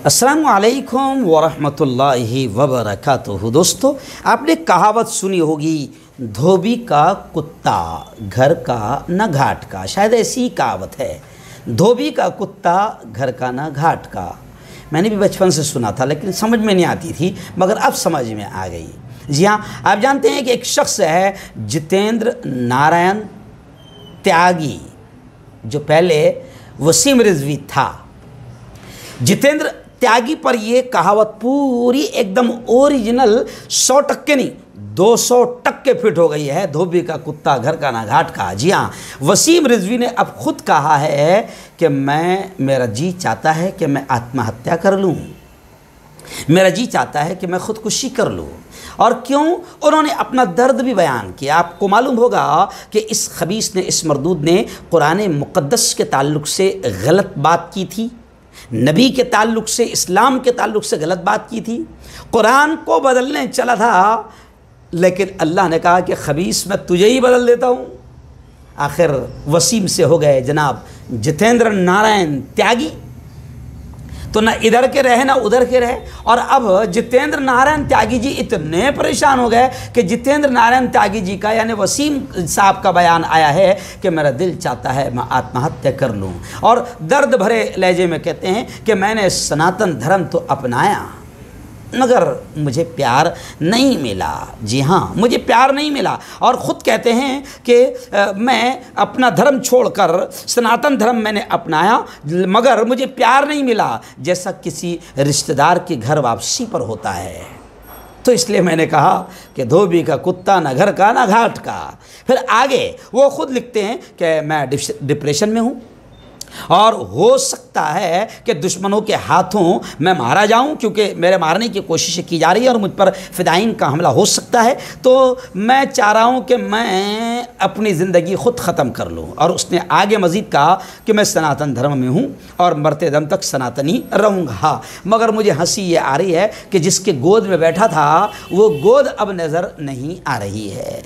अस्सलामु अलैकुम वरहमतुल्लाहि वबरकातुहू। दोस्तों, आपने कहावत सुनी होगी, धोबी का कुत्ता घर का न घाट का। शायद ऐसी ही कहावत है, धोबी का कुत्ता घर का न घाट का। मैंने भी बचपन से सुना था, लेकिन समझ में नहीं आती थी, मगर अब समझ में आ गई। जी हाँ, आप जानते हैं कि एक शख्स है जितेंद्र नारायण त्यागी, जो पहले वसीम रिजवी था। जितेंद्र त्यागी पर ये कहावत पूरी एकदम ओरिजिनल 100% नहीं 200% फिट हो गई है, धोबी का कुत्ता घर का ना घाट का। जी हाँ, वसीम रिजवी ने अब खुद कहा है कि मेरा जी चाहता है कि मैं आत्महत्या कर लूँ, मेरा जी चाहता है कि मैं खुदकुशी कर लूँ। और क्यों? उन्होंने अपना दर्द भी बयान किया। आपको मालूम होगा कि इस खबीस ने, इस मरदूद ने कुरान मुक़द्दस के ताल्लुक़ से गलत बात की थी, नबी के ताल्लुक़ से, इस्लाम के ताल्लुक़ से गलत बात की थी, कुरान को बदलने चला था, लेकिन अल्लाह ने कहा कि खबीस मैं तुझे ही बदल देता हूँ। आखिर वसीम से हो गए जनाब जितेंद्र नारायण त्यागी, तो ना इधर के रहे ना उधर के रहे। और अब जितेंद्र नारायण त्यागी जी इतने परेशान हो गए कि जितेंद्र नारायण त्यागी जी का यानी वसीम साहब का बयान आया है कि मेरा दिल चाहता है मैं आत्महत्या कर लूं। और दर्द भरे लहजे में कहते हैं कि मैंने सनातन धर्म तो अपनाया, मगर मुझे प्यार नहीं मिला। जी हाँ, मुझे प्यार नहीं मिला। और ख़ुद कहते हैं कि मैं अपना धर्म छोड़कर सनातन धर्म मैंने अपनाया, मगर मुझे प्यार नहीं मिला, जैसा किसी रिश्तेदार के घर वापसी पर होता है। तो इसलिए मैंने कहा कि धोबी का कुत्ता न घर का न घाट का। फिर आगे वो ख़ुद लिखते हैं कि मैं डिप्रेशन में हूँ और हो सकता है कि दुश्मनों के हाथों मैं मारा जाऊं, क्योंकि मेरे मारने की कोशिश की जा रही है और मुझ पर फ़िदाइन का हमला हो सकता है। तो मैं चाह रहा हूं कि मैं अपनी ज़िंदगी ख़ुद ख़त्म कर लूं। और उसने आगे मज़ीद कहा कि मैं सनातन धर्म में हूं और मरते दम तक सनातनी रहूँगा। मगर मुझे हंसी ये आ रही है कि जिसके गोद में बैठा था वो गोद अब नज़र नहीं आ रही है।